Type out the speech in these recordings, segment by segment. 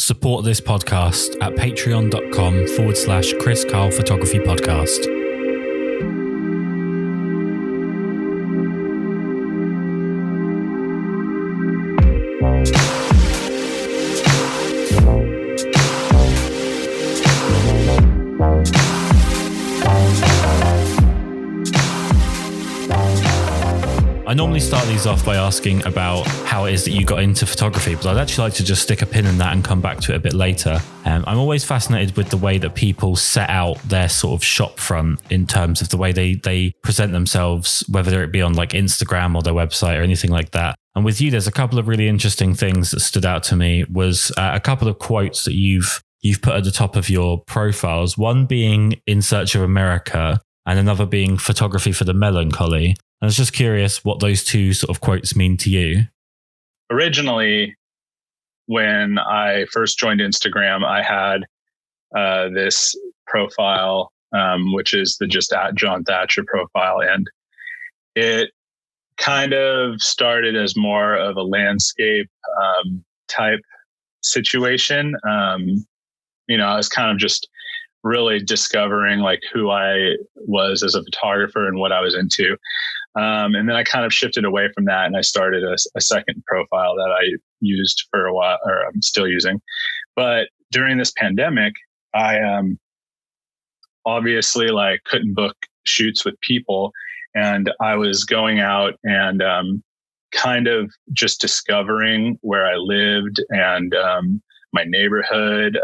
Support this podcast at patreon.com/Kris Karl Photography Podcast. I normally start these off by asking about how it is that you got into photography, but I'd actually like to just stick a pin in that and come back to it a bit later. I'm always fascinated with the way that people set out their sort of shop front in terms of the way they present themselves, whether it be on like Instagram or their website or anything like that. And with you, there's a couple of really interesting things that stood out to me was a couple of quotes that you've put at the top of your profiles, one being "In Search of America" and another being "Photography for the Melancholy." I was just curious what those two sort of quotes mean to you. Originally, when I first joined Instagram, I had this profile, which is the just at John Thatcher profile. And it kind of started as more of a landscape type situation. I was kind of just really discovering like who I was as a photographer and what I was into. And then I kind of shifted away from that and I started a second profile that I used for a while, or I'm still using. But during this pandemic, I obviously like couldn't book shoots with people. And I was going out and kind of just discovering where I lived and my neighborhood.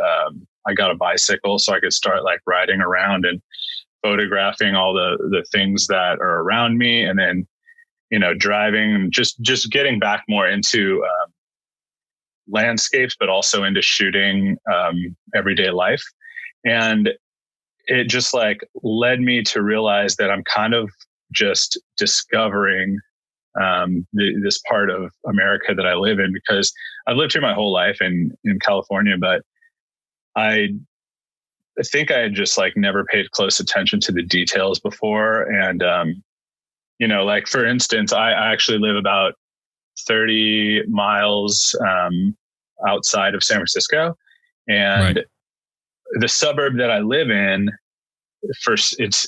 I got a bicycle so I could start like riding around and photographing all the things that are around me, and then, driving and just getting back more into landscapes, but also into shooting everyday life. And it just like led me to realize that I'm kind of just discovering this part of America that I live in, because I've lived here my whole life in California, but I think I had just like never paid close attention to the details before. And, like for instance, I actually live about 30 miles outside of San Francisco, and the suburb that I live in, first it's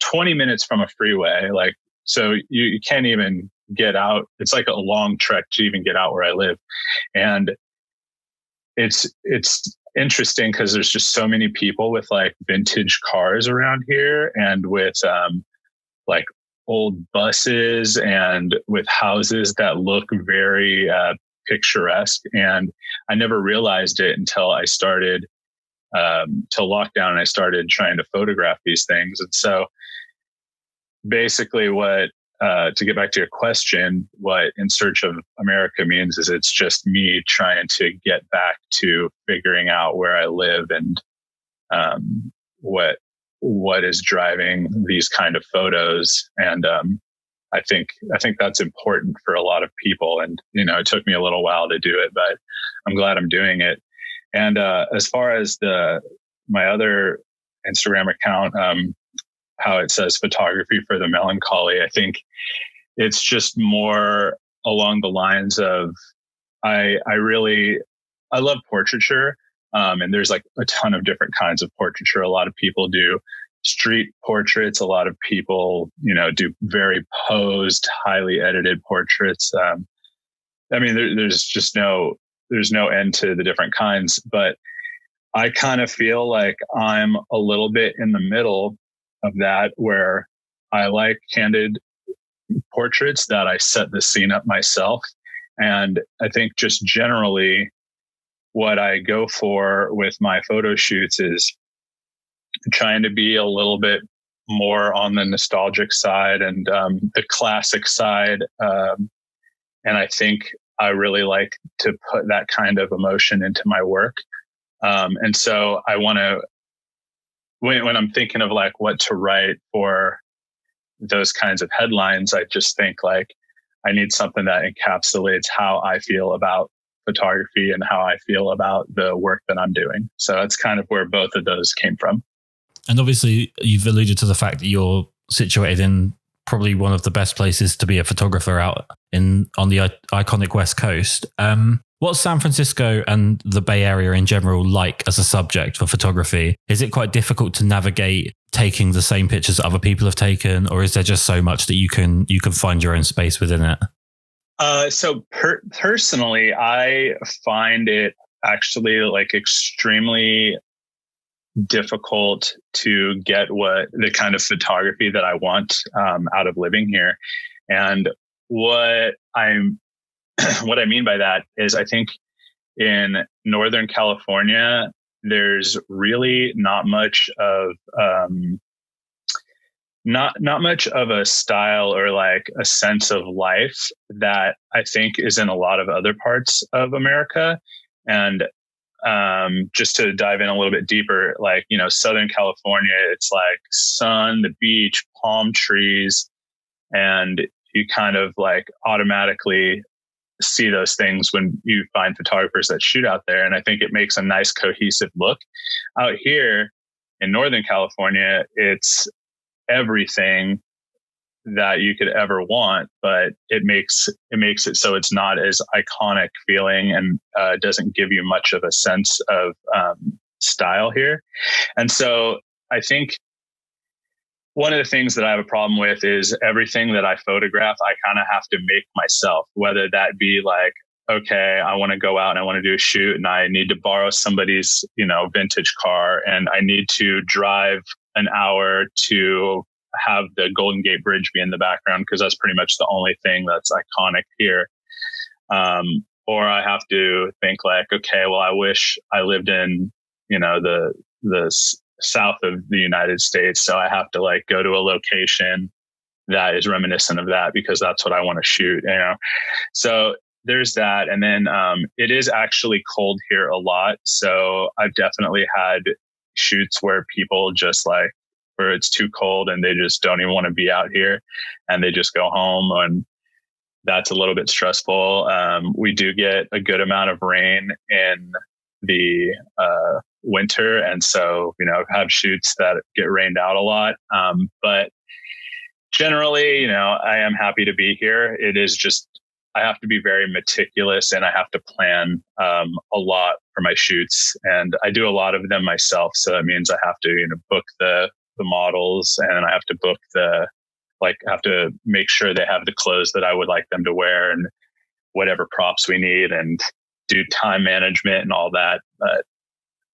20 minutes from a freeway. Like, so you can't even get out. It's like a long trek to even get out where I live. And it's interesting because there's just so many people with like vintage cars around here, and with like old buses, and with houses that look very picturesque. And I never realized it until I started till lockdown, and I started trying to photograph these things. And so basically what to get back to your question, what In Search of America means is it's just me trying to get back to figuring out where I live and what is driving these kind of photos. And I think that's important for a lot of people. And it took me a little while to do it, but I'm glad I'm doing it. And as far as my other Instagram account, how it says "Photography for the Melancholy," I think it's just more along the lines of I love portraiture, and there's like a ton of different kinds of portraiture. A lot of people do street portraits. A lot of people do very posed, highly edited portraits. There's no end to the different kinds, but I kind of feel like I'm a little bit in the middle of that, where I like candid portraits that I set the scene up myself. And I think just generally what I go for with my photo shoots is trying to be a little bit more on the nostalgic side and the classic side. And I think I really like to put that kind of emotion into my work. And so I want to, when I'm thinking of like what to write for those kinds of headlines, I just think like I need something that encapsulates how I feel about photography and how I feel about the work that I'm doing. So that's kind of where both of those came from. And obviously you've alluded to the fact that you're situated in probably one of the best places to be a photographer out on the iconic West Coast. What's San Francisco and the Bay Area in general like as a subject for photography? Is it quite difficult to navigate taking the same pictures that other people have taken, or is there just so much that you can find your own space within it? Personally, I find it actually like extremely difficult to get what the kind of photography that I want out of living here. And what what I mean by that is I think in Northern California, there's really not much of not much of a style or like a sense of life that I think is in a lot of other parts of America. And just to dive in a little bit deeper, like, you know, Southern California, it's like sun, the beach, palm trees, and you kind of like automatically see those things when you find photographers that shoot out there. And I think it makes a nice cohesive look. Out here in Northern California, it's everything that you could ever want, but it makes it so it's not as iconic feeling and doesn't give you much of a sense of style here. And so I think one of the things that I have a problem with is everything that I photograph, I kind of have to make myself, whether that be like, okay, I want to go out and I want to do a shoot and I need to borrow somebody's, you know, vintage car and I need to drive an hour to have the Golden Gate Bridge be in the background because that's pretty much the only thing that's iconic here. Or I have to think like, okay, well, I wish I lived in, you know, the south of the United States. So I have to like go to a location that is reminiscent of that because that's what I want to shoot, you know? So there's that. And then it is actually cold here a lot. So I've definitely had shoots where people just like, where it's too cold and they just don't even want to be out here and they just go home, and that's a little bit stressful. We do get a good amount of rain in the winter. And so, you know, have shoots that get rained out a lot. But generally, you know, I am happy to be here. It is just, I have to be very meticulous and I have to plan a lot for my shoots. And I do a lot of them myself. So that means I have to, you know, book the models and I have to book I have to make sure they have the clothes that I would like them to wear and whatever props we need and do time management and all that. But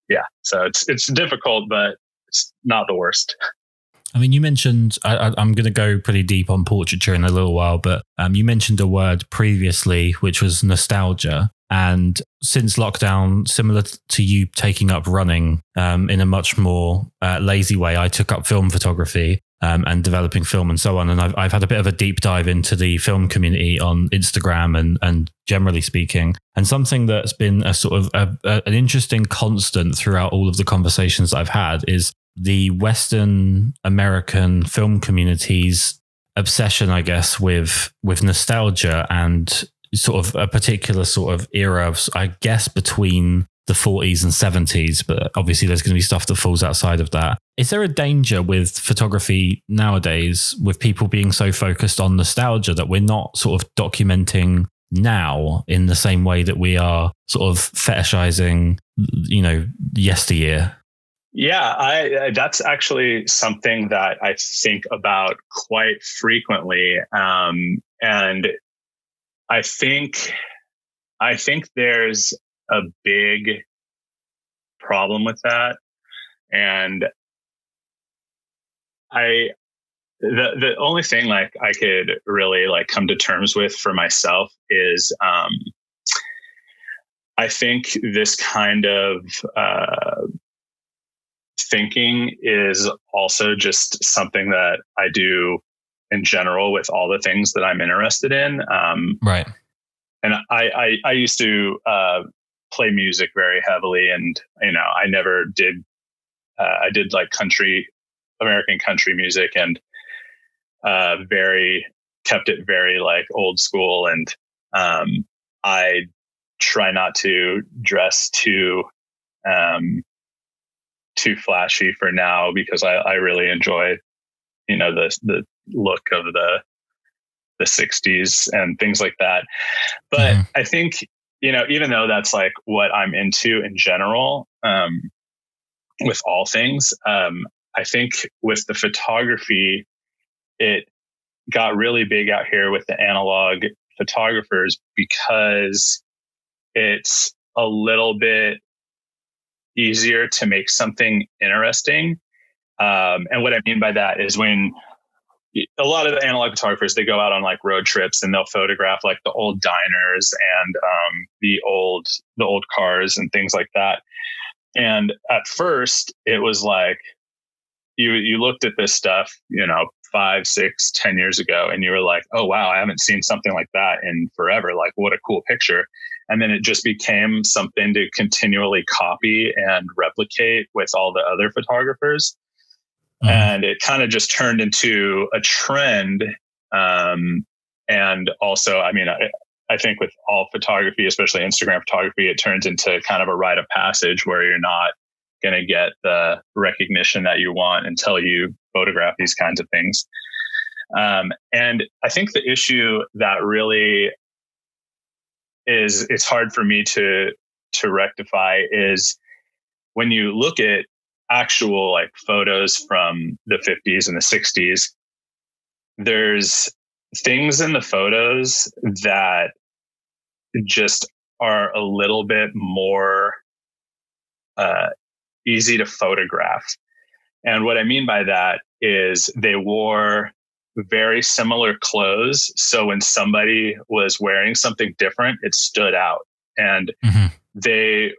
yeah, so it's difficult, but it's not the worst. I mean, you mentioned, I'm going to go pretty deep on portraiture in a little while, but you mentioned a word previously, which was nostalgia. And since lockdown, similar to you taking up running in a much more lazy way, I took up film photography and developing film and so on. And I've had a bit of a deep dive into the film community on Instagram and generally speaking. And something that's been a sort of an interesting constant throughout all of the conversations I've had is the Western American film community's obsession, I guess, with nostalgia and sort of a particular sort of era of, I guess, between the 40s and 70s, but obviously there's going to be stuff that falls outside of that. Is there a danger with photography nowadays with people being so focused on nostalgia that we're not sort of documenting now in the same way that we are sort of fetishizing, you know, yesteryear? Yeah, that's actually something that I think about quite frequently. And I think there's a big problem with that. And the only thing like I could really like come to terms with for myself is I think this kind of thinking is also just something that I do in general with all the things that I'm interested in. Right. And I used to play music very heavily, and you know, I never did. I did like American country music, and kept it very like old school. And I try not to dress too flashy for now because I really enjoy, you know, the look of the 60s and things like that. But I think even though that's like what I'm into in general, with all things, I think with the photography, it got really big out here with the analog photographers because it's a little bit easier to make something interesting. And what I mean by that is when a lot of the analog photographers, they go out on like road trips and they'll photograph like the old diners and the old cars and things like that. And at first it was like, you looked at this stuff, 5, 6, 10 years ago, and you were like, oh, wow, I haven't seen something like that in forever. Like, what a cool picture. And then it just became something to continually copy and replicate with all the other photographers. Mm-hmm. And it kind of just turned into a trend. And also, I think with all photography, especially Instagram photography, it turns into kind of a rite of passage where you're not going to get the recognition that you want until you photograph these kinds of things. And I think the issue that really it's hard for me to rectify is when you look at actual like photos from the 50s and the 60s, there's things in the photos that just are a little bit more easy to photograph. And what I mean by that is they wore very similar clothes. So when somebody was wearing something different, it stood out. And the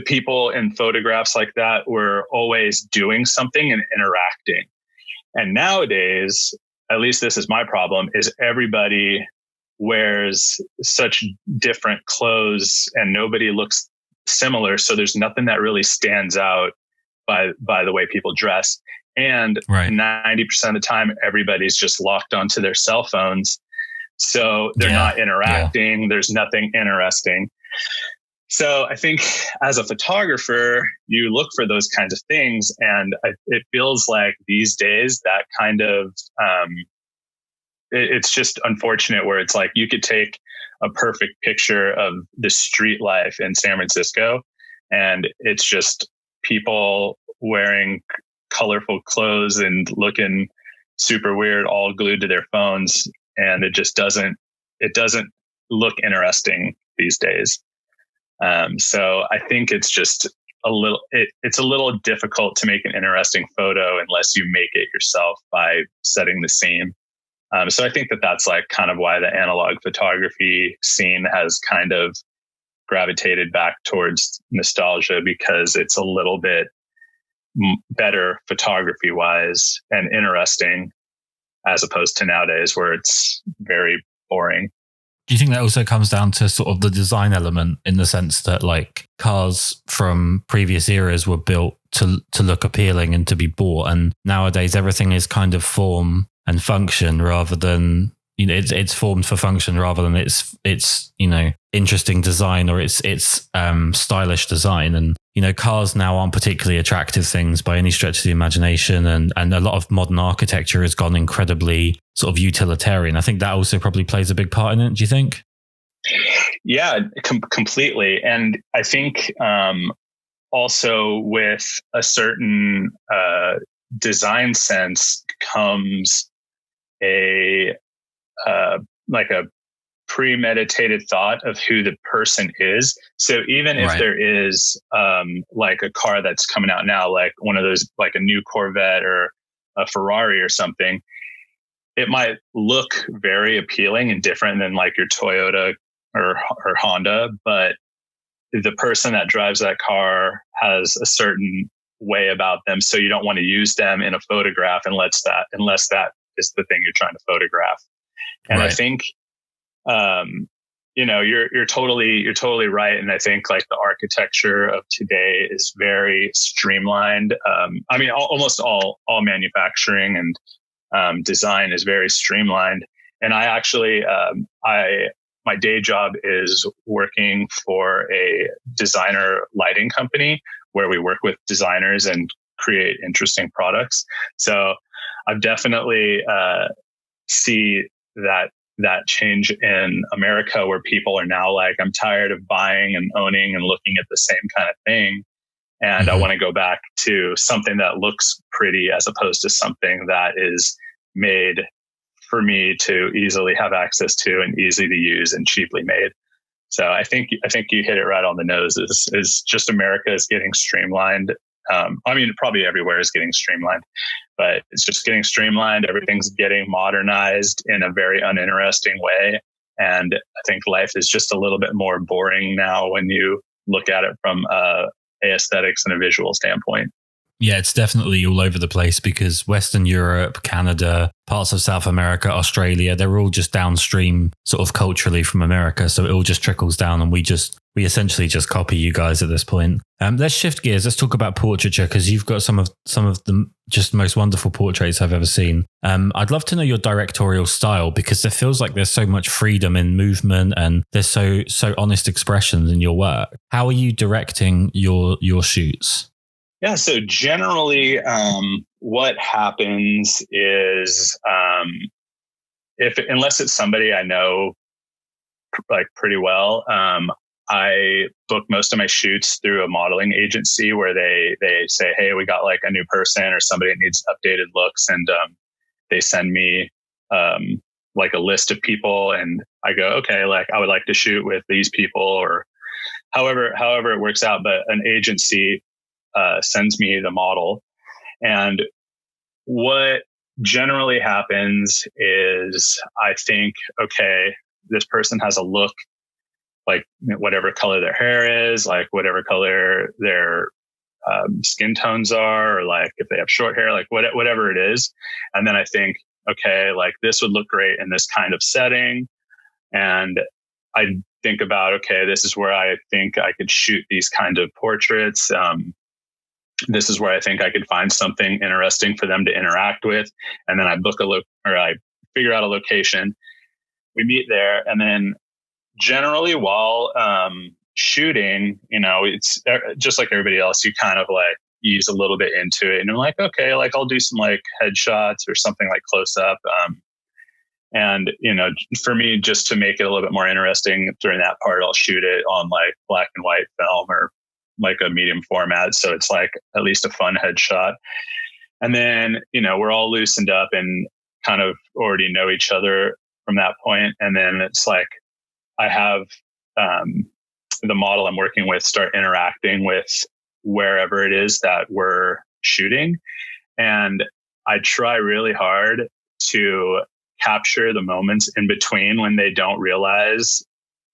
people in photographs like that were always doing something and interacting. And nowadays, at least this is my problem, is everybody wears such different clothes and nobody looks similar. So there's nothing that really stands out by the way people dress. And 90% of the time, everybody's just locked onto their cell phones. So they're not interacting. Yeah. There's nothing interesting. So I think as a photographer, you look for those kinds of things. And it feels like these days that kind of, it's just unfortunate where it's like you could take a perfect picture of the street life in San Francisco, and it's just people wearing colorful clothes and looking super weird, all glued to their phones. And it doesn't look interesting these days. So I think it's just it's a little difficult to make an interesting photo unless you make it yourself by setting the scene. So I think that's like kind of why the analog photography scene has kind of gravitated back towards nostalgia, because it's a little bit better photography wise and interesting as opposed to nowadays where it's very boring. Do you think that also comes down to sort of the design element, in the sense that like cars from previous eras were built to look appealing and to be bought, and nowadays everything is kind of form and function rather than, it's formed for function rather than it's interesting design or it's stylish design. And cars now aren't particularly attractive things by any stretch of the imagination, and a lot of modern architecture has gone incredibly sort of utilitarian. I think that also probably plays a big part in it. Do you think? Yeah, completely. And I think also with a certain design sense comes a premeditated thought of who the person is. So even if there is like a car that's coming out now, like one of those, like a new Corvette or a Ferrari or something, it might look very appealing and different than like your Toyota or Honda, but the person that drives that car has a certain way about them. So you don't want to use them in a photograph unless that is the thing you're trying to photograph. And I think, you're totally right. And I think like the architecture of today is very streamlined. Almost all manufacturing and design is very streamlined. And I actually, my day job is working for a designer lighting company where we work with designers and create interesting products. So I've definitely see that that change in America where people are now like, I'm tired of buying and owning and looking at the same kind of thing. And I want to go back to something that looks pretty as opposed to something that is made for me to easily have access to and easy to use and cheaply made. So I think you hit it right on the nose. Is just America is getting streamlined. I mean, probably everywhere is getting streamlined, but it's just getting streamlined. Everything's getting modernized in a very uninteresting way. And I think life is just a little bit more boring now when you look at it from a aesthetics and a visual standpoint. Yeah, it's definitely all over the place because Western Europe, Canada, parts of South America, Australia, they're all just downstream sort of culturally from America. So it all just trickles down and we essentially just copy you guys at this point. Let's shift gears. Let's talk about portraiture because you've got some of the just most wonderful portraits I've ever seen. I'd love to know your directorial style because it feels like there's so much freedom in movement and there's so honest expressions in your work. How are you directing your shoots? Yeah, so generally, what happens is, unless it's somebody I know like pretty well, I book most of my shoots through a modeling agency where they say, "Hey, we got like a new person or somebody that needs updated looks," and they send me like a list of people, and I go, "Okay, like I would like to shoot with these people," or however it works out. But an agency sends me the model. And what generally happens is I think, okay, this person has a look like whatever color their hair is, like whatever color their skin tones are, or like if they have short hair, like whatever it is. And then I think, okay, like this would look great in this kind of setting. And I think about, okay, this is where I think I could shoot these kind of portraits. This is where I think I could find something interesting for them to interact with. And then I book I figure out a location. We meet there. And then generally while shooting, it's just like everybody else, you kind of like ease a little bit into it. And I'm like, okay, like I'll do some like headshots or something like close up. And, for me, just to make it a little bit more interesting during that part, I'll shoot it on like black and white film or like a medium format. So it's like at least a fun headshot. And then, we're all loosened up and kind of already know each other from that point. And then it's like, I have the model I'm working with start interacting with wherever it is that we're shooting. And I try really hard to capture the moments in between when they don't realize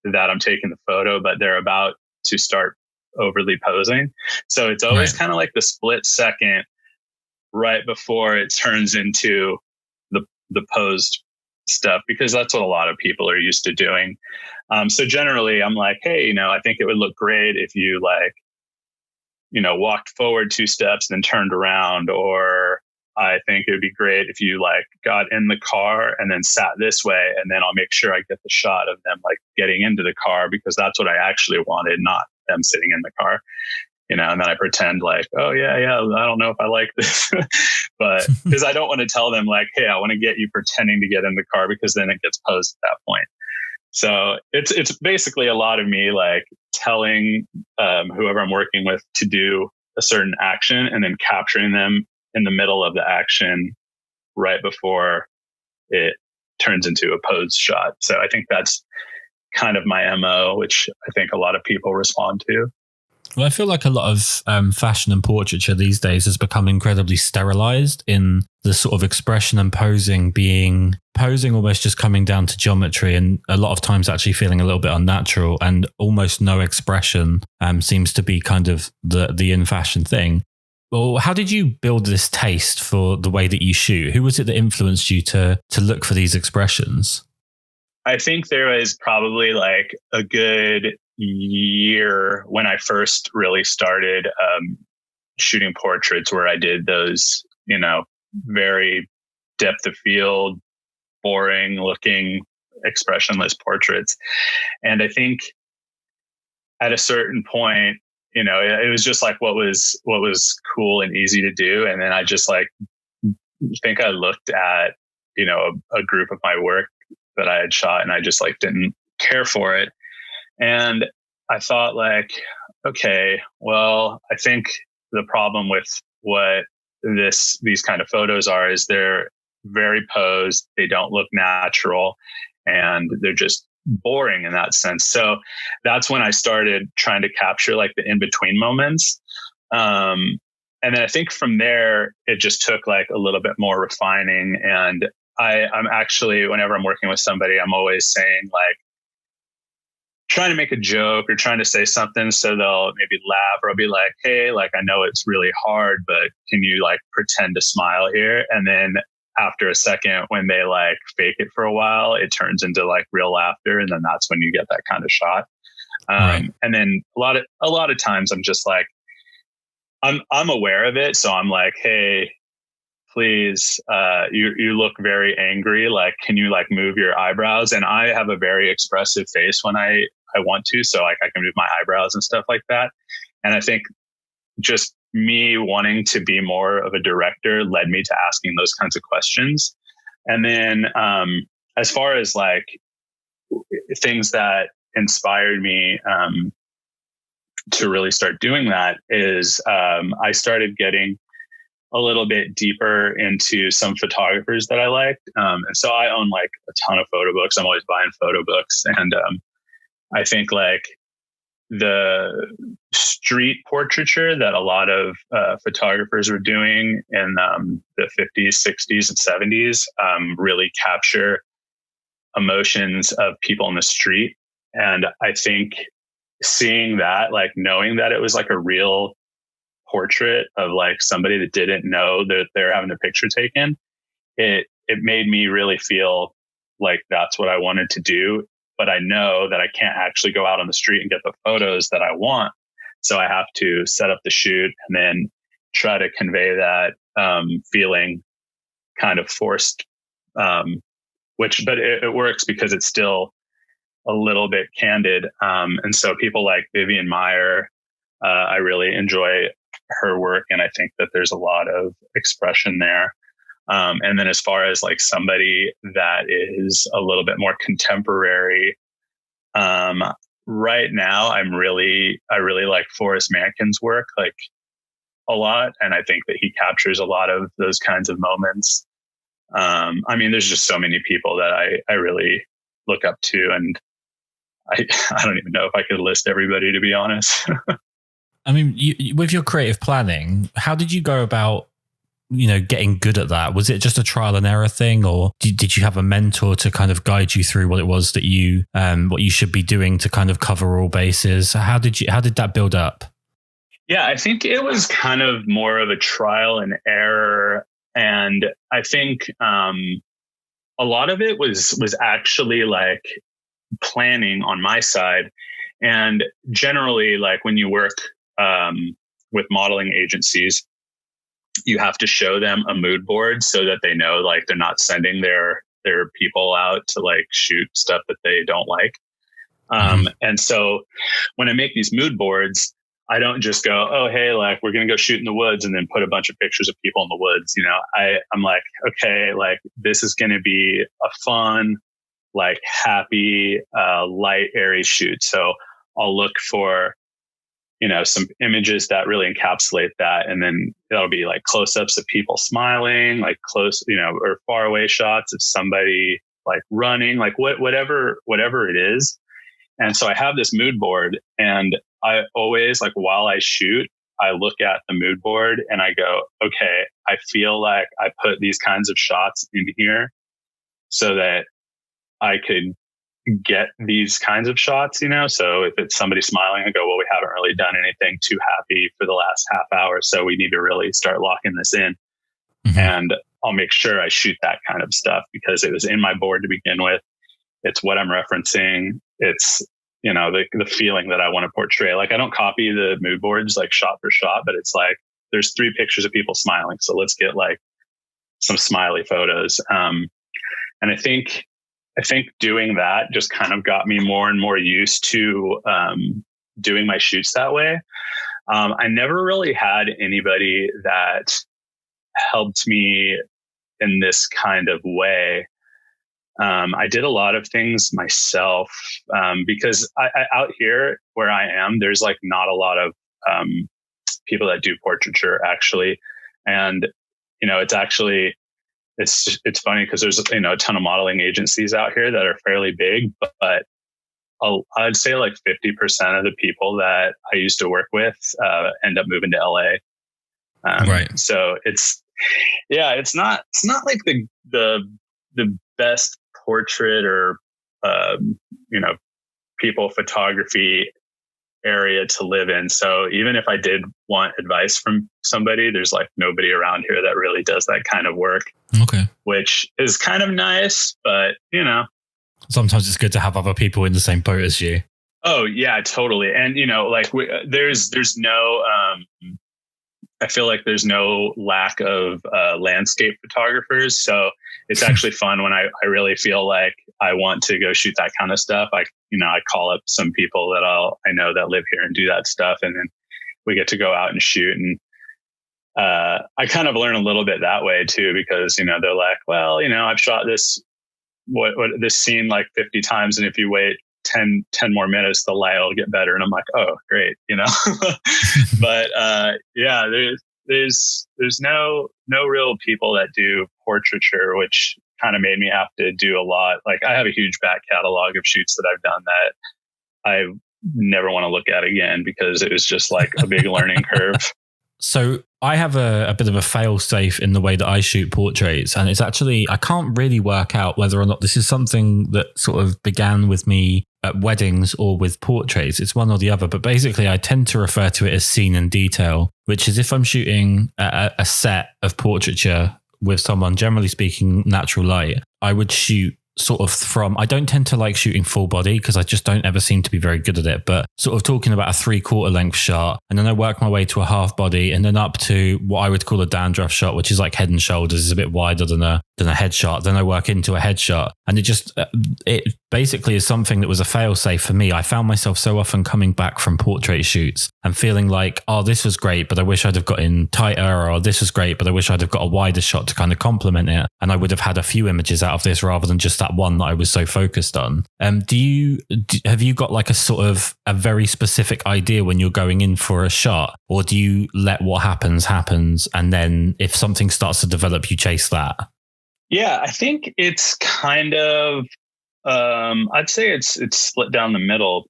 that I'm taking the photo, but they're about to start overly posing. So it's always kind of like the split second right before it turns into the posed stuff, because that's what a lot of people are used to doing. So generally I'm like, hey, I think it would look great if you like, walked forward 2 steps and then turned around, or I think it would be great if you like got in the car and then sat this way, and then I'll make sure I get the shot of them like getting into the car because that's what I actually wanted, not them sitting in the car, and then I pretend like, oh yeah, I don't know if I like this, but because I don't want to tell them like, hey, I want to get you pretending to get in the car, because then it gets posed at that point. So it's basically a lot of me like telling whoever I'm working with to do a certain action and then capturing them in the middle of the action right before it turns into a posed shot. So I think that's kind of my MO, which I think a lot of people respond to. Well, I feel like a lot of fashion and portraiture these days has become incredibly sterilized in the sort of expression and posing almost just coming down to geometry, and a lot of times actually feeling a little bit unnatural, and almost no expression seems to be kind of the in fashion thing. Well, how did you build this taste for the way that you shoot? Who was it that influenced you to look for these expressions? I think there was probably like a good year when I first really started shooting portraits where I did those, very depth of field, boring looking, expressionless portraits. And I think at a certain point, it was just like what was cool and easy to do. And then I just like think I looked at, a group of my work that I had shot, and I just like didn't care for it. And I thought like, okay, well, I think the problem with what these kind of photos are is they're very posed. They don't look natural, and they're just boring in that sense. So that's when I started trying to capture like the in-between moments. And then I think from there, it just took like a little bit more refining. And I'm actually, whenever I'm working with somebody, I'm always saying like, trying to make a joke or trying to say something so they'll maybe laugh, or I'll be like, hey, like, I know it's really hard, but can you like pretend to smile here? And then after a second, when they like fake it for a while, it turns into like real laughter. And then that's when you get that kind of shot. Right. And then a lot of times I'm just like, I'm aware of it. So I'm like, hey, please, you look very angry. Like, can you like move your eyebrows? And I have a very expressive face when I want to. So like I can move my eyebrows and stuff like that. And I think just me wanting to be more of a director led me to asking those kinds of questions. And then as far as like things that inspired me to really start doing that is I started getting a little bit deeper into some photographers that I liked. And so I own like a ton of photo books. I'm always buying photo books. And I think like the street portraiture that a lot of photographers were doing in the 50s, 60s, and 70s really capture emotions of people in the street. And I think seeing that, like knowing that it was like a real portrait of like somebody that didn't know that they're having a picture taken, it made me really feel like that's what I wanted to do. But I know that I can't actually go out on the street and get the photos that I want. So I have to set up the shoot and then try to convey that feeling kind of forced, but it works because it's still a little bit candid. And so people like Vivian Meyer, I really enjoy her work. And I think that there's a lot of expression there. And then as far as like somebody that is a little bit more contemporary, right now I really like Forrest Mankin's work like a lot. And I think that he captures a lot of those kinds of moments. I mean, there's just so many people that I really look up to, and I don't even know if I could list everybody, to be honest. I mean, with your creative planning, how did you go about, getting good at that? Was it just a trial and error thing, or did you have a mentor to kind of guide you through what it was that what you should be doing to kind of cover all bases? How did that build up? Yeah, I think it was kind of more of a trial and error. And I think a lot of it was actually like planning on my side. And generally, like when you work with modeling agencies, you have to show them a mood board so that they know like they're not sending their people out to like shoot stuff that they don't like. And so when I make these mood boards, I don't just go, oh, hey, like we're going to go shoot in the woods and then put a bunch of pictures of people in the woods. I'm like, okay, like this is going to be a fun, like happy, light, airy shoot. So I'll look for, some images that really encapsulate that. And then that'll be like close-ups of people smiling, like close, or far away shots of somebody like running, like whatever it is. And so I have this mood board, and I always, like, while I shoot, I look at the mood board and I go, okay, I feel like I put these kinds of shots in here so that I could get these kinds of shots, So if it's somebody smiling, I go, well, we haven't really done anything too happy for the last half hour, so we need to really start locking this in. Mm-hmm. And I'll make sure I shoot that kind of stuff because it was in my board to begin with. It's what I'm referencing. It's, the feeling that I want to portray. Like I don't copy the mood boards like shot for shot, but it's like there's 3 pictures of people smiling. So let's get like some smiley photos. And I think doing that just kind of got me more and more used to doing my shoots that way. I never really had anybody that helped me in this kind of way. I did a lot of things myself because out here where I am, there's like not a lot of people that do portraiture actually. And, it's funny because there's, a ton of modeling agencies out here that are fairly big, but I'd say like 50% of the people that I used to work with end up moving to LA. Right. So it's not like the best portrait or, people photography area to live in. So even if I did want advice from somebody, there's like nobody around here that really does that kind of work. Okay. Which is kind of nice, but sometimes it's good to have other people in the same boat as you. Oh yeah, totally. And there's no, I feel like there's no lack of landscape photographers. So it's actually fun when I really feel like I want to go shoot that kind of stuff. I call up some people that I know that live here and do that stuff. And then we get to go out and shoot. And I kind of learn a little bit that way too, because, they're like, well, I've shot this, this scene like 50 times. And if you wait 10 more minutes, the light will get better. And I'm like, oh, great. But yeah, there's no real people that do portraiture, which kind of made me have to do a lot. Like I have a huge back catalog of shoots that I've done that I never want to look at again because it was just like a big learning curve. So I have a bit of a fail safe in the way that I shoot portraits. And it's actually, I can't really work out whether or not this is something that sort of began with me at weddings or with portraits. It's one or the other. But basically, I tend to refer to it as scene and detail, which is if I'm shooting a set of portraiture with someone, generally speaking, natural light, I would shoot sort of from, I don't tend to like shooting full body because I just don't ever seem to be very good at it, but sort of talking about a 3/4 length shot, and then I work my way to a half body and then up to what I would call a dandruff shot, which is like head and shoulders, is a bit wider than a headshot. Then I work into a headshot, and it basically is something that was a fail safe for me. I found myself so often coming back from portrait shoots and feeling like, oh, this was great, but I wish I'd have got in tighter, or this was great, but I wish I'd have got a wider shot to kind of complement it. And I would have had a few images out of this rather than just that one that I was so focused on. Have you got like a sort of a very specific idea when you're going in for a shot, or do you let what happens, and then if something starts to develop, you chase that? Yeah, I think it's kind of, I'd say it's split down the middle.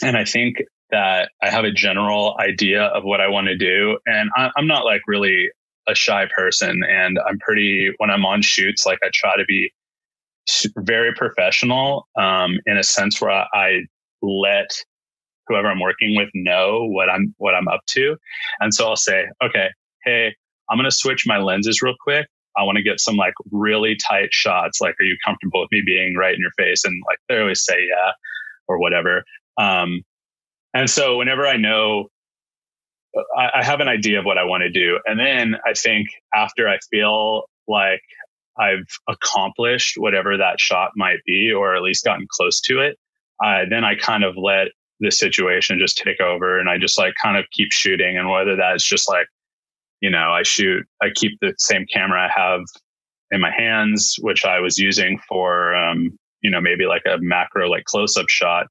And I think that I have a general idea of what I want to do. And I'm not like really a shy person. And when I'm on shoots, like I try to be very professional in a sense where I let whoever I'm working with know what I'm up to. And so I'll say, okay, hey, I'm going to switch my lenses real quick. I want to get some like really tight shots. Like, are you comfortable with me being right in your face? And like, they always say, yeah, or whatever. And so whenever I know, I have an idea of what I want to do. And then I think after I feel like I've accomplished whatever that shot might be, or at least gotten close to it, then I kind of let the situation just take over, and I just like kind of keep shooting. And whether that's just like, I keep the same camera I have in my hands, which I was using for, maybe like a macro, like close-up shot.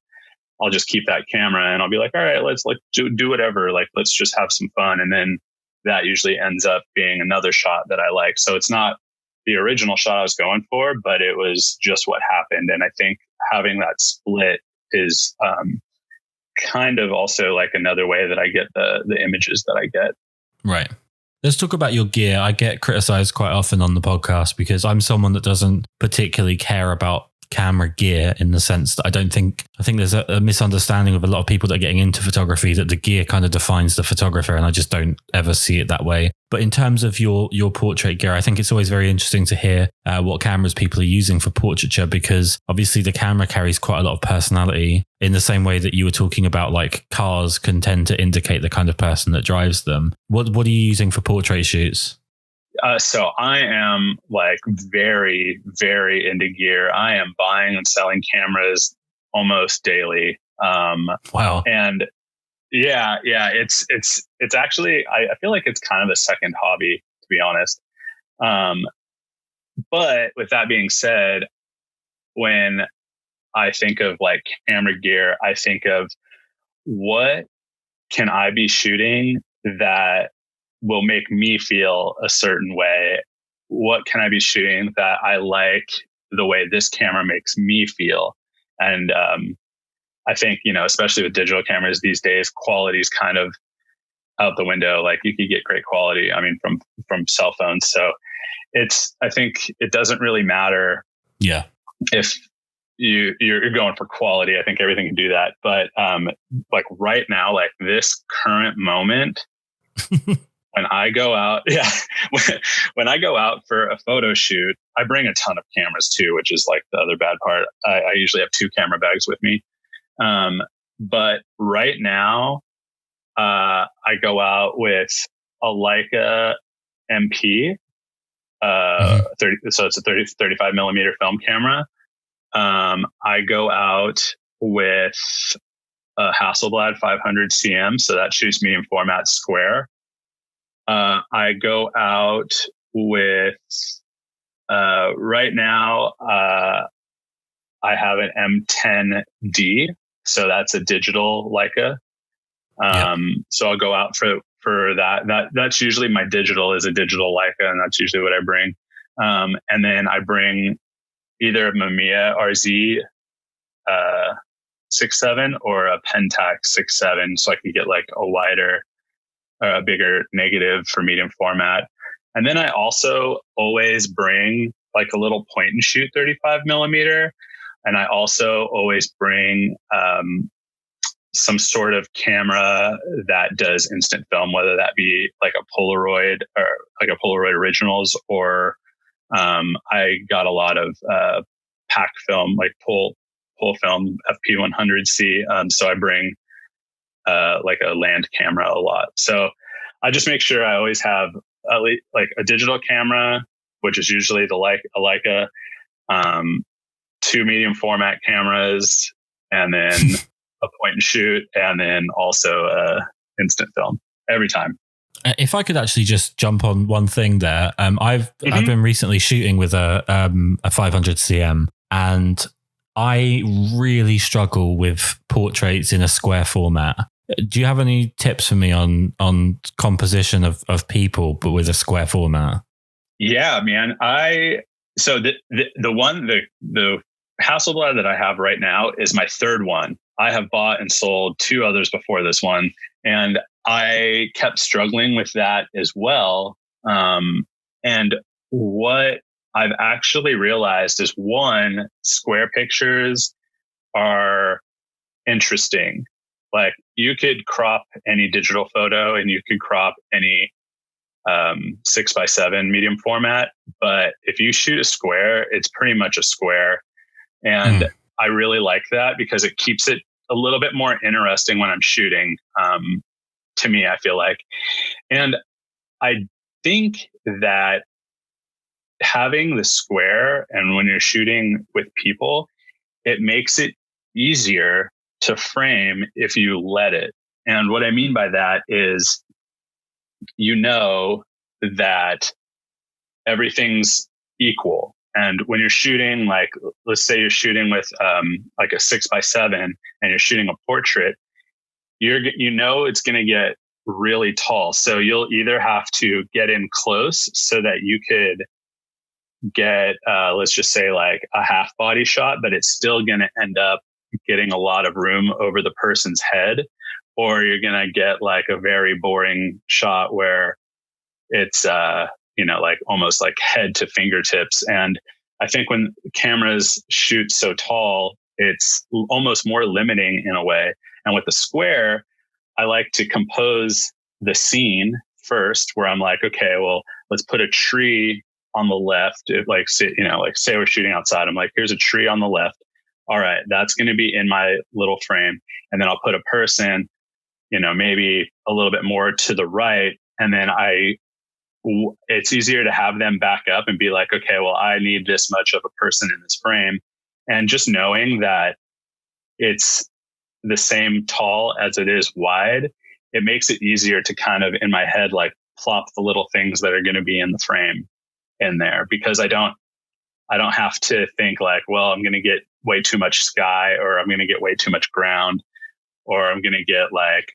I'll just keep that camera and I'll be like, all right, let's like do whatever. Like, let's just have some fun. And then that usually ends up being another shot that I like. So it's not the original shot I was going for, but it was just what happened. And I think having that split is kind of also like another way that I get the images that I get. Right. Let's talk about your gear. I get criticized quite often on the podcast because I'm someone that doesn't particularly care about camera gear, in the sense that I think there's a misunderstanding of a lot of people that are getting into photography that the gear kind of defines the photographer, and I just don't ever see it that way. But in terms of your portrait gear, I think it's always very interesting to hear what cameras people are using for portraiture, because obviously the camera carries quite a lot of personality, in the same way that you were talking about, like cars can tend to indicate the kind of person that drives them. What are you using for portrait shoots? So I am like very, very into gear. I am buying and selling cameras almost daily. Wow. And yeah, it's actually, I feel like it's kind of a second hobby, to be honest. But with that being said, when I think of like camera gear, I think of what can I be shooting that will make me feel a certain way? What can I be shooting that I like the way this camera makes me feel? And I think, especially with digital cameras these days, quality is kind of out the window. Like you could get great quality, I mean, from cell phones. So I think it doesn't really matter. Yeah. If you're going for quality, I think everything can do that. But like right now, like this current moment, when I go out, when I go out for a photo shoot, I bring a ton of cameras too, which is like the other bad part. I usually have 2 camera bags with me. But right now, I go out with a Leica MP, 30, so it's a 35 millimeter film camera. I go out with a Hasselblad 500 cm, so that shoots medium format square. I go out with, right now, I have an M10D, so that's a digital Leica. So I'll go out for that. That's usually my digital is a digital Leica, and that's usually what I bring. And then I bring either a Mamiya RZ 6.7 or a Pentax 6.7, so I can get like a bigger negative for medium format. And then I also always bring like a little point and shoot 35 millimeter. And I also always bring some sort of camera that does instant film, whether that be like a Polaroid or like a Polaroid Originals, or I got a lot of pack film, like pull film FP100C. So I bring like a land camera a lot. So I just make sure I always have at least like a digital camera, which is usually a Leica, 2 medium format cameras, and then a point and shoot, and then also instant film every time. If I could actually just jump on one thing there, I've been recently shooting with a 500 cm, and I really struggle with portraits in a square format. Do you have any tips for me on composition of people, but with a square format? Yeah, man. So the Hasselblad that I have right now is my 3rd one. I have bought and sold 2 others before this one, and I kept struggling with that as well. And what I've actually realized is, one, square pictures are interesting. Like you could crop any digital photo and you could crop any 6x7 medium format, but if you shoot a square, it's pretty much a square. And I really like that because it keeps it a little bit more interesting when I'm shooting, to me, I feel like. And I think that having the square, and when you're shooting with people, it makes it easier to frame if you let it. And what I mean by that is, that everything's equal. And when you're shooting, like, let's say you're shooting with like a 6x7 and you're shooting a portrait, it's going to get really tall. So you'll either have to get in close so that you could get, let's just say like a half body shot, but it's still going to end up getting a lot of room over the person's head, or you're going to get like a very boring shot where it's, like almost like head to fingertips. And I think when cameras shoot so tall, it's almost more limiting in a way. And with the square, I like to compose the scene first, where I'm like, okay, well, let's put a tree on the left. Say we're shooting outside. I'm like, here's a tree on the left. All right, that's going to be in my little frame. And then I'll put a person, maybe a little bit more to the right. And then it's easier to have them back up and be like, okay, well, I need this much of a person in this frame. And just knowing that it's the same tall as it is wide, it makes it easier to kind of, in my head, like plop the little things that are going to be in the frame in there, because I don't I don't have to think like, well, I'm going to get way too much sky, or I'm going to get way too much ground, or I'm going to get like,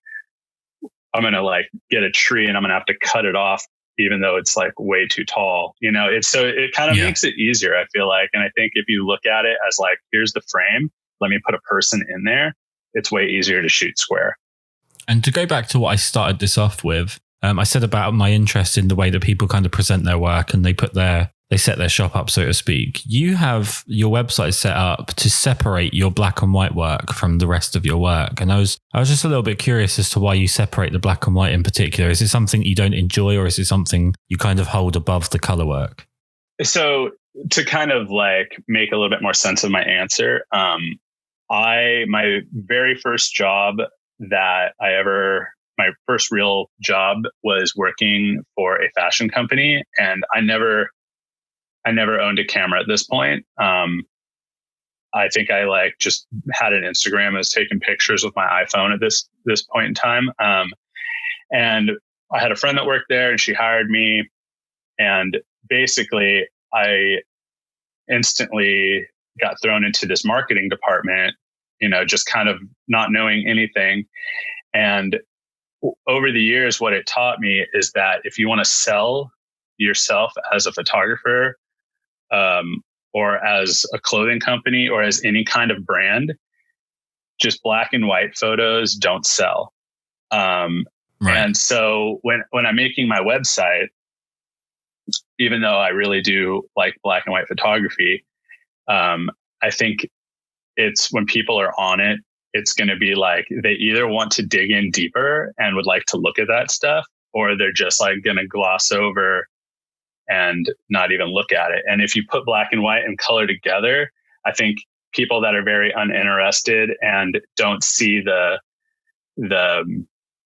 I'm going to like get a tree and I'm going to have to cut it off, even though it's like way too tall. You know, it's so it kind of makes it easier, I feel like. And I think if you look at it as like, here's the frame, let me put a person in there, it's way easier to shoot square. And to go back to what I started this off with, I said about my interest in the way that people kind of present their work and they set their shop up, so to speak. You have your website set up to separate your black and white work from the rest of your work. And I was just a little bit curious as to why you separate the black and white in particular. Is it something you don't enjoy, or is it something you kind of hold above the color work? So to kind of like make a little bit more sense of my answer, my very first job my first real job was working for a fashion company, and I never owned a camera at this point. I think I like just had an Instagram. I was taking pictures with my iPhone at this point in time. And I had a friend that worked there, and she hired me. And basically I instantly got thrown into this marketing department, you know, just kind of not knowing anything. And over the years, what it taught me is that if you want to sell yourself as a photographer, or as a clothing company, or as any kind of brand, just black and white photos don't sell. Right. And so when I'm making my website, even though I really do like black and white photography, I think it's when people are on it, it's going to be like, they either want to dig in deeper and would like to look at that stuff, or they're just like going to gloss over and not even look at it. And if you put black and white and color together, I think people that are very uninterested and don't see the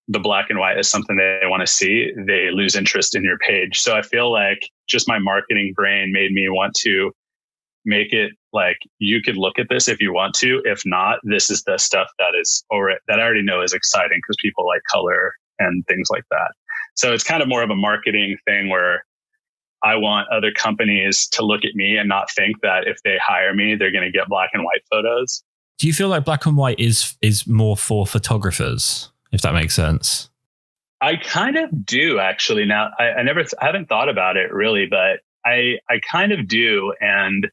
black and white as something they want to see, they lose interest in your page. So I feel like just my marketing brain made me want to make it like, you could look at this if you want to. If not, this is the stuff that I already know is exciting because people like color and things like that. So it's kind of more of a marketing thing where I want other companies to look at me and not think that if they hire me, they're going to get black and white photos. Do you feel like black and white is more for photographers, if that makes sense? I kind of do, actually. Now, I haven't thought about it really, but I kind of do. And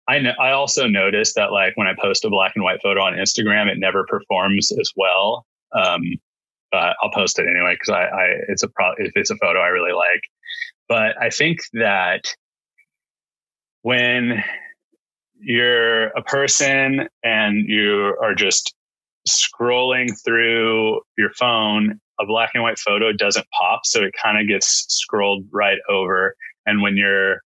I also noticed that like when I post a black and white photo on Instagram, it never performs as well. But I'll post it anyway because if it's a photo I really like. But I think that when you're a person and you are just scrolling through your phone, a black and white photo doesn't pop. So it kind of gets scrolled right over. And when you're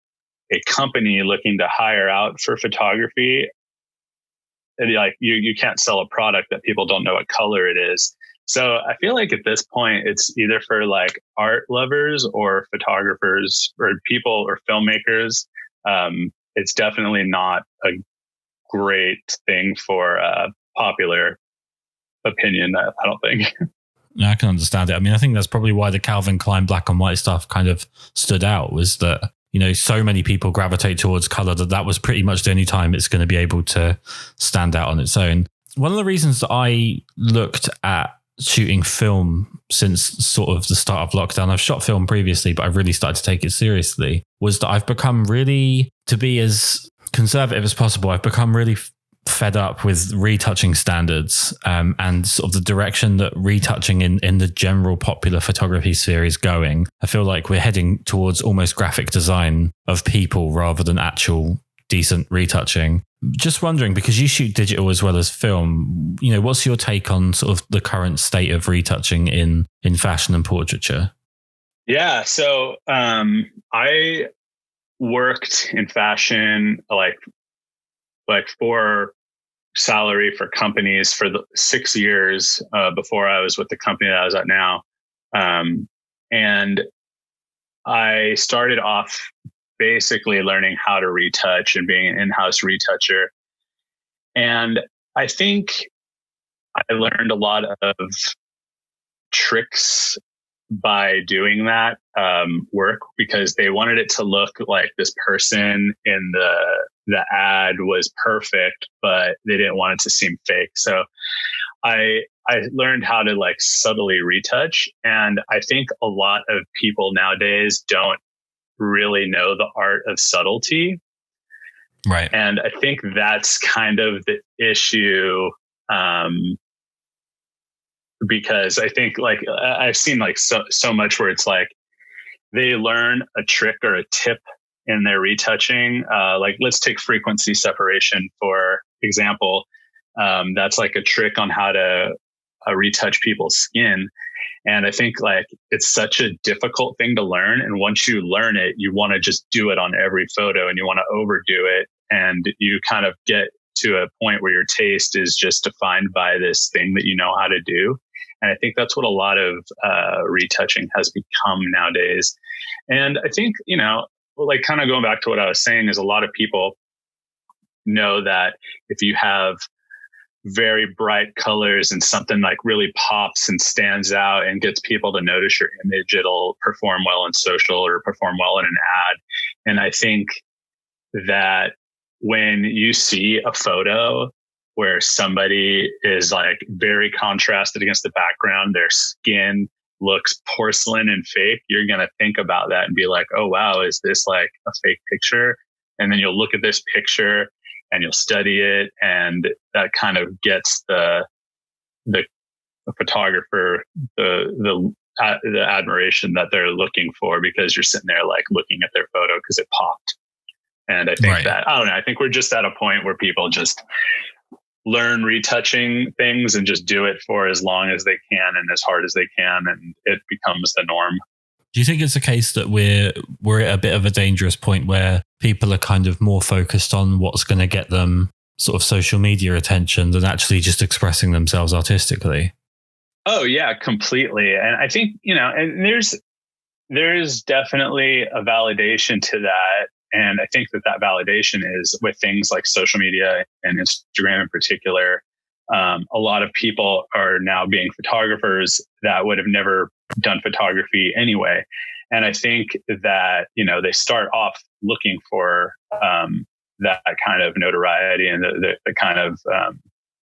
a company looking to hire out for photography, like you can't sell a product that people don't know what color it is. So I feel like at this point, it's either for like art lovers or photographers or people or filmmakers. It's definitely not a great thing for popular opinion, I don't think. Yeah, I can understand it. I mean, I think that's probably why the Calvin Klein black and white stuff kind of stood out, was that, you know, so many people gravitate towards color that was pretty much the only time it's going to be able to stand out on its own. One of the reasons that I looked at shooting film since sort of the start of lockdown, I've shot film previously, but I've really started to take it seriously, was that I've become really, to be as conservative as possible, I've become really fed up with retouching standards and sort of the direction that retouching in the general popular photography sphere is going. I feel like we're heading towards almost graphic design of people rather than actual decent retouching. Just wondering, because you shoot digital as well as film, you know, what's your take on sort of the current state of retouching in fashion and portraiture? Yeah. So I worked in fashion like for salary for companies for the 6 years before I was with the company that I was at now. And I started off basically learning how to retouch and being an in-house retoucher. And I think I learned a lot of tricks by doing that work because they wanted it to look like this person in the ad was perfect, but they didn't want it to seem fake. So I learned how to like subtly retouch. And I think a lot of people nowadays don't really know the art of subtlety. Right. And I think that's kind of the issue. Because I think like I've seen like so much where it's like they learn a trick or a tip in their retouching. Like let's take frequency separation, for example. That's like a trick on how to retouch people's skin. And I think like it's such a difficult thing to learn. And once you learn it, you want to just do it on every photo and you want to overdo it. And you kind of get to a point where your taste is just defined by this thing that you know how to do. And I think that's what a lot of retouching has become nowadays. And I think, you know, like kind of going back to what I was saying is a lot of people know that if you have very bright colors and something like really pops and stands out and gets people to notice your image, it'll perform well in social or perform well in an ad. And I think that when you see a photo where somebody is like very contrasted against the background, their skin looks porcelain and fake, you're going to think about that and be like, oh, wow, is this like a fake picture? And then you'll look at this picture and you'll study it. And that kind of gets the photographer, the admiration that they're looking for, because you're sitting there like looking at their photo because it popped. And I think that, I don't know, I think we're just at a point where people just learn retouching things and just do it for as long as they can and as hard as they can. And it becomes the norm. Do you think it's a case that we're at a bit of a dangerous point where people are kind of more focused on what's going to get them sort of social media attention than actually just expressing themselves artistically? Oh yeah, completely. And I think, you know, and there's definitely a validation to that. And I think that validation is with things like social media and Instagram in particular. A lot of people are now being photographers that would have never done photography anyway. And I think that, you know, they start off looking for that kind of notoriety and the kind of,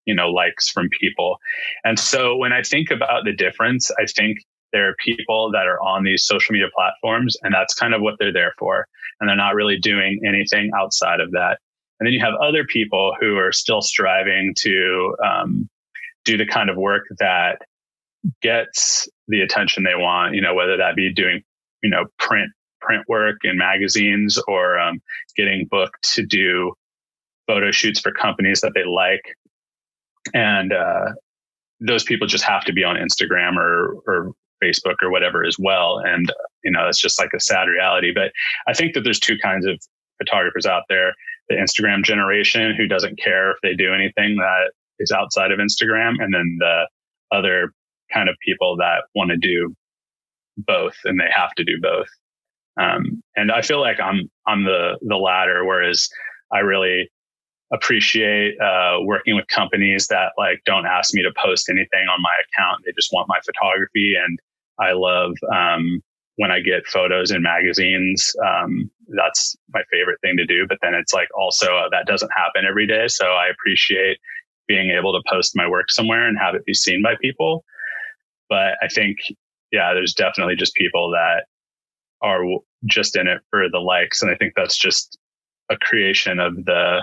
you know, likes from people. And so when I think about the difference, I think there are people that are on these social media platforms and that's kind of what they're there for. And they're not really doing anything outside of that. And then you have other people who are still striving to do the kind of work that gets the attention they want, you know, whether that be doing, you know, print work in magazines or getting booked to do photo shoots for companies that they like. And those people just have to be on Instagram or Facebook or whatever as well. And, you know, it's just like a sad reality. But I think that there's two kinds of photographers out there. The Instagram generation who doesn't care if they do anything that is outside of Instagram. And then the other kind of people that want to do both and they have to do both. And I feel like I'm the latter, whereas I really appreciate working with companies that like don't ask me to post anything on my account. They just want my photography. And I love when I get photos in magazines. That's my favorite thing to do. But then it's like also that doesn't happen every day. So I appreciate being able to post my work somewhere and have it be seen by people. But I think, yeah, there's definitely just people that are just in it for the likes. And I think that's just a creation of the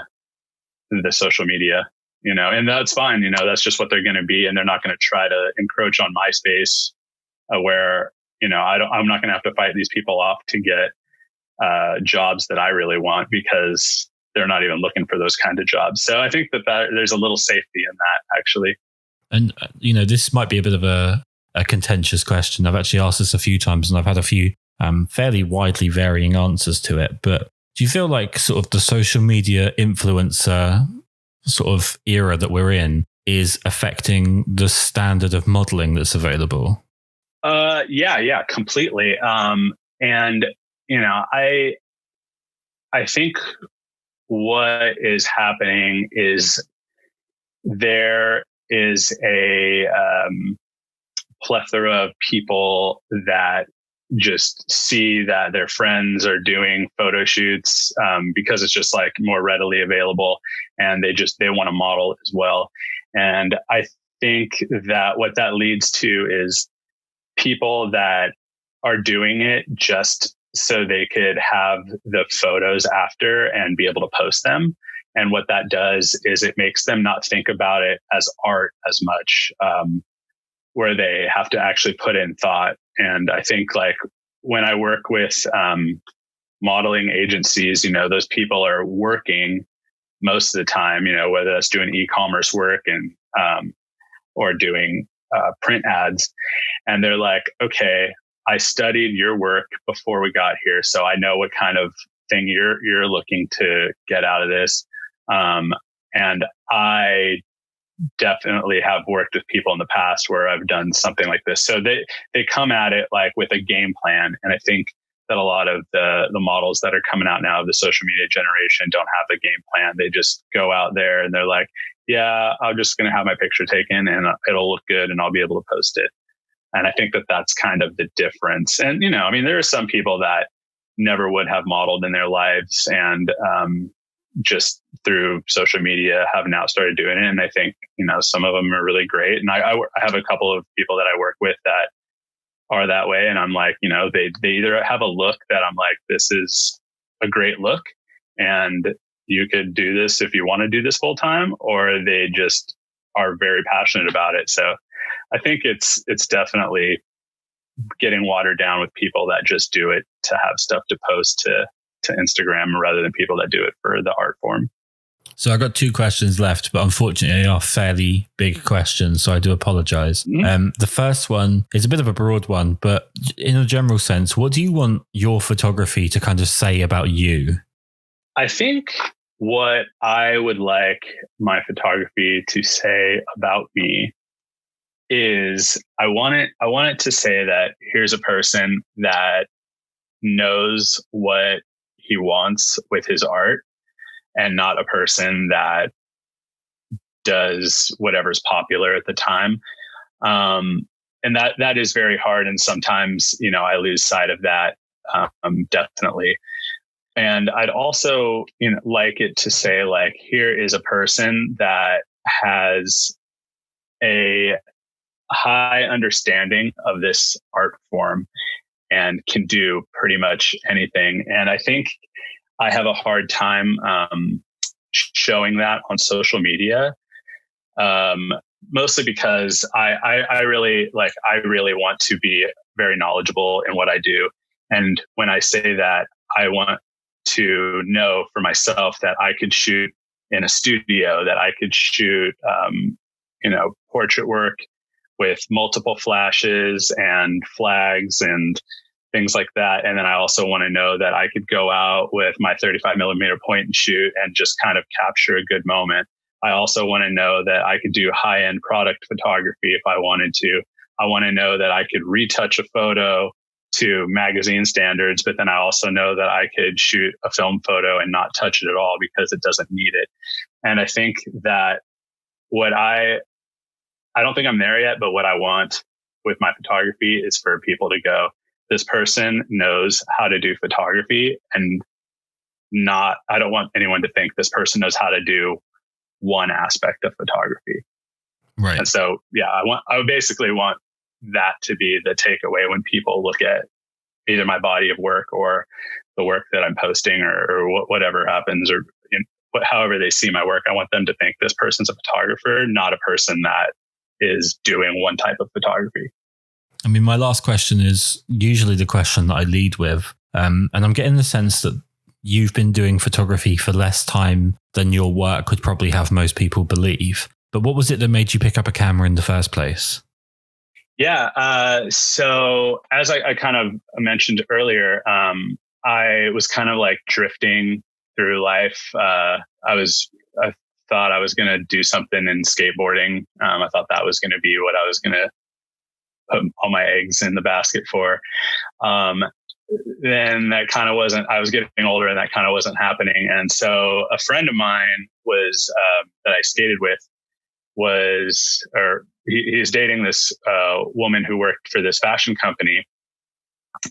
social media, you know, and that's fine. You know, that's just what they're going to be. And they're not going to try to encroach on my space where, you know, I'm not going to have to fight these people off to get jobs that I really want because they're not even looking for those kind of jobs. So I think that there's a little safety in that actually. And, you know, this might be a bit of a contentious question. I've actually asked this a few times and I've had a few fairly widely varying answers to it. But do you feel like sort of the social media influencer sort of era that we're in is affecting the standard of modeling that's available? Yeah, completely. And, you know, I think what is happening is there is a plethora of people that just see that their friends are doing photo shoots because it's just like more readily available, and they want to model as well. And I think that what that leads to is people that are doing it just so they could have the photos after and be able to post them. And what that does is it makes them not think about it as art as much, where they have to actually put in thought. And I think like when I work with modeling agencies, those people are working most of the time, whether that's doing e-commerce work and or doing print ads. And they're like, okay, I studied your work before we got here, so I know what kind of thing you're looking to get out of this. And I definitely have worked with people in the past where I've done something like this. So they come at it like with a game plan. And I think that a lot of the models that are coming out now of the social media generation don't have a game plan. They just go out there and they're like, yeah, I'm just going to have my picture taken and it'll look good and I'll be able to post it. And I think that that's kind of the difference. And, there are some people that never would have modeled in their lives and just through social media have now started doing it. And I think, some of them are really great. And I have a couple of people that I work with that are that way. And I'm like, they either have a look that I'm like, this is a great look and you could do this if you want to do this full time, or they just are very passionate about it. So I think it's definitely getting watered down with people that just do it to have stuff to post to Instagram rather than people that do it for the art form. So I got 2 questions left, but unfortunately they are fairly big questions, so I do apologize. Mm-hmm. The first one is a bit of a broad one, but in a general sense, what do you want your photography to kind of say about you? I think what I would like my photography to say about me is I want it to say that here's a person that knows what he wants with his art and not a person that does whatever's popular at the time. And that is very hard. And sometimes, I lose sight of that, definitely. And I'd also, like it to say like, here is a person that has a high understanding of this art form and can do pretty much anything. And I think I have a hard time showing that on social media, mostly because I really want to be very knowledgeable in what I do. And when I say that, I want to know for myself that I could shoot in a studio, that I could shoot, portrait work with multiple flashes and flags and things like that. And then I also want to know that I could go out with my 35 millimeter point and shoot and just kind of capture a good moment. I also want to know that I could do high end product photography if I wanted to. I want to know that I could retouch a photo to magazine standards, but then I also know that I could shoot a film photo and not touch it at all because it doesn't need it. And I think that I don't think I'm there yet, but what I want with my photography is for people to go, this person knows how to do photography, and I don't want anyone to think this person knows how to do one aspect of photography. Right. And so, yeah, I would basically want that to be the takeaway when people look at either my body of work or the work that I'm posting or whatever happens, or however they see my work. I want them to think this person's a photographer, not a person that is doing one type of photography. I mean, my last question is usually the question that I lead with. And I'm getting the sense that you've been doing photography for less time than your work would probably have most people believe. But what was it that made you pick up a camera in the first place? Yeah. So as I kind of mentioned earlier, I was kind of like drifting through life. I thought I was going to do something in skateboarding. I thought that was going to be what I was going to put all my eggs in the basket for. Then that kind of wasn't, I was getting older and that kind of wasn't happening. And so a friend of mine that I skated with, he's dating this woman who worked for this fashion company.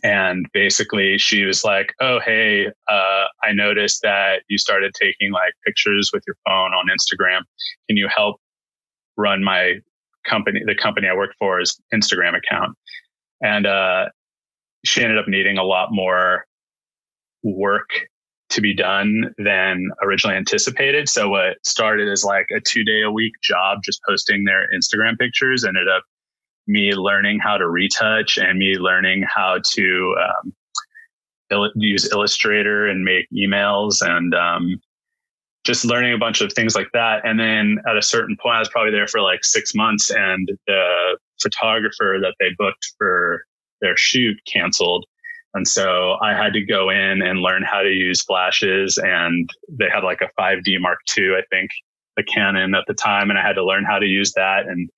And basically she was like, oh, hey, I noticed that you started taking like pictures with your phone on Instagram. Can you help run the company I work for's Instagram account? And she ended up needing a lot more work to be done than originally anticipated. So what started as like a 2-day-a-week job just posting their Instagram pictures ended up me learning how to retouch and me learning how to use Illustrator and make emails and just learning a bunch of things like that. And then at a certain point, I was probably there for like 6 months, and the photographer that they booked for their shoot canceled. And so I had to go in and learn how to use flashes, and they had like a 5D Mark II, I think, the Canon at the time. And I had to learn how to use that. And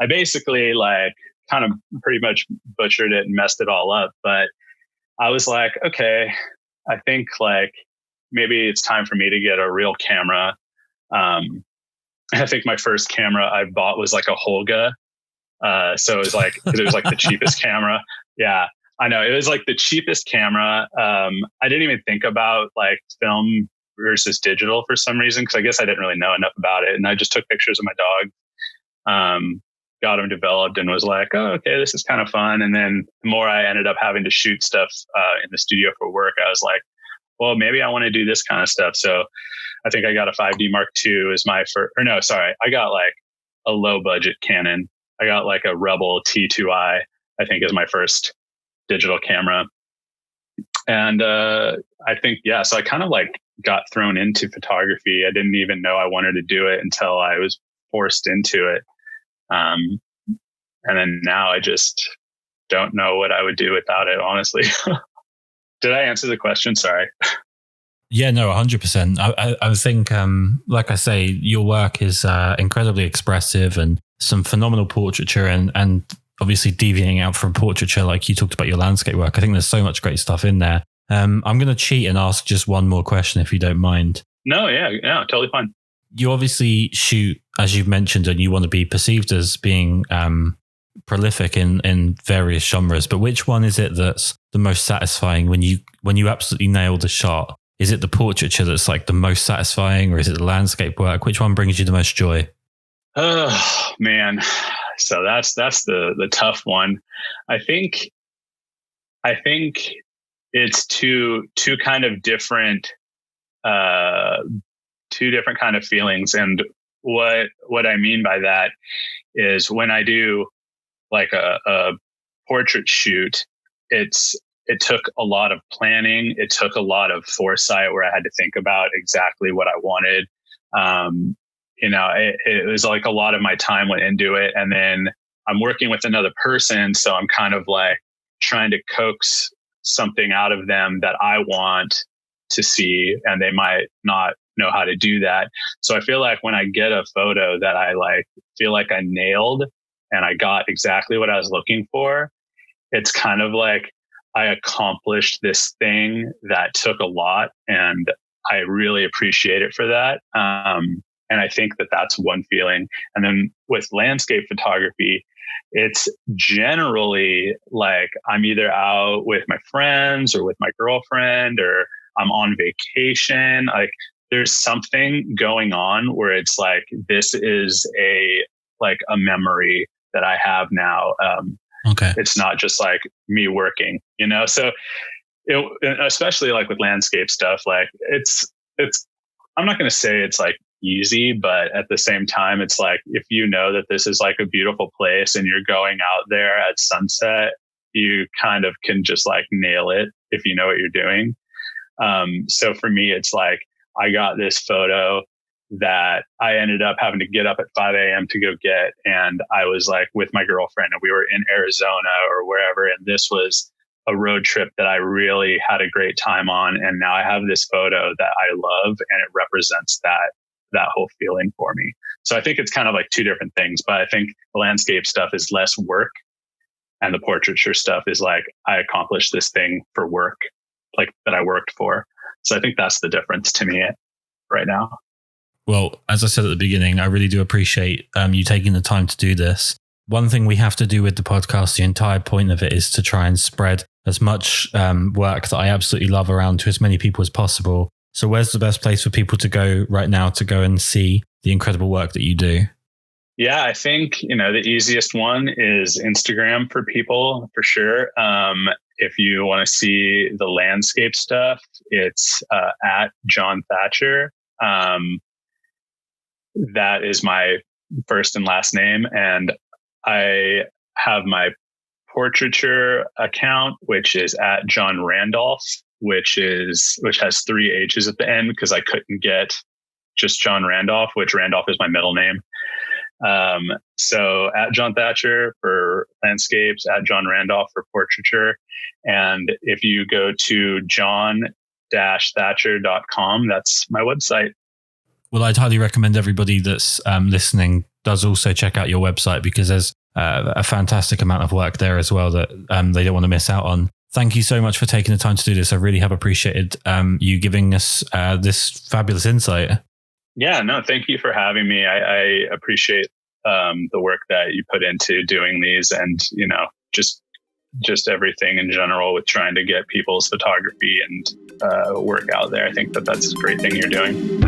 I basically like kind of pretty much butchered it and messed it all up. But I was like, okay, I think like maybe it's time for me to get a real camera. I think my first camera I bought was like a Holga. So it was like, because it was like the cheapest camera. Yeah, I know. It was like the cheapest camera. I didn't even think about like film versus digital for some reason, because I guess I didn't really know enough about it. And I just took pictures of my dog, got them developed, and was like, oh, okay, this is kind of fun. And then the more I ended up having to shoot stuff in the studio for work, I was like, well, maybe I want to do this kind of stuff. So I think I got a 5D Mark II as my first, or no, sorry, I got like a low budget Canon. I got like a Rebel T2i, I think, is my first digital camera. And I think, yeah, so I kind of like got thrown into photography. I didn't even know I wanted to do it until I was forced into it. And then now I just don't know what I would do without it, honestly. Did I answer the question? Sorry. Yeah, no, 100%. I think, like I say, your work is incredibly expressive and some phenomenal portraiture, and obviously deviating out from portraiture, like you talked about your landscape work. I think there's so much great stuff in there. I'm going to cheat and ask just one more question, if you don't mind. No, yeah, totally fine. You obviously shoot, as you've mentioned, and you want to be perceived as being prolific in various genres. But which one is it that's the most satisfying when you absolutely nail the shot? Is it the portraiture that's like the most satisfying, or is it the landscape work? Which one brings you the most joy? Oh man, so that's the tough one. I think it's two kind of different two different kind of feelings. And what I mean by that is when I do like a portrait shoot, it took a lot of planning. It took a lot of foresight where I had to think about exactly what I wanted. It was like a lot of my time went into it. And then I'm working with another person. So I'm kind of like trying to coax something out of them that I want to see, and they might not know how to do that. So I feel like when I get a photo that I like, feel like I nailed and I got exactly what I was looking for, it's kind of like I accomplished this thing that took a lot, and I really appreciate it for that. And I think that that's one feeling. And then with landscape photography, it's generally like I'm either out with my friends or with my girlfriend, or I'm on vacation. Like there's something going on where it's like, this is a memory that I have now. Okay. It's not just like me working, so especially like with landscape stuff, like it's, I'm not going to say it's like easy, but at the same time, it's like, if you know that this is like a beautiful place and you're going out there at sunset, you kind of can just like nail it if you know what you're doing. So for me, it's like, I got this photo that I ended up having to get up at 5 a.m. to go get. And I was like with my girlfriend, and we were in Arizona or wherever. And this was a road trip that I really had a great time on. And now I have this photo that I love, and it represents that whole feeling for me. So I think it's kind of like two different things, but I think the landscape stuff is less work, and the portraiture stuff is like, I accomplished this thing for work, like that I worked for. So I think that's the difference to me right now. Well, as I said at the beginning, I really do appreciate you taking the time to do this. One thing we have to do with the podcast, the entire point of it is to try and spread as much work that I absolutely love around to as many people as possible. So where's the best place for people to go right now to go and see the incredible work that you do? Yeah, I think, the easiest one is Instagram for people, for sure. If you want to see the landscape stuff, it's at John Thatcher. That is my first and last name. And I have my Portraiture account, which is at John Randolph, which has 3 H's at the end because I couldn't get just John Randolph, which Randolph is my middle name. So at John Thatcher for landscapes, at John Randolph for portraiture. And if you go to john-thatcher.com, that's my website. Well, I'd highly recommend everybody that's listening does also check out your website because there's a fantastic amount of work there as well that they don't want to miss out on. Thank you so much for taking the time to do this. I really have appreciated you giving us this fabulous insight. Yeah, no, thank you for having me. I appreciate the work that you put into doing these and, just everything in general with trying to get people's photography and work out there. I think that's a great thing you're doing.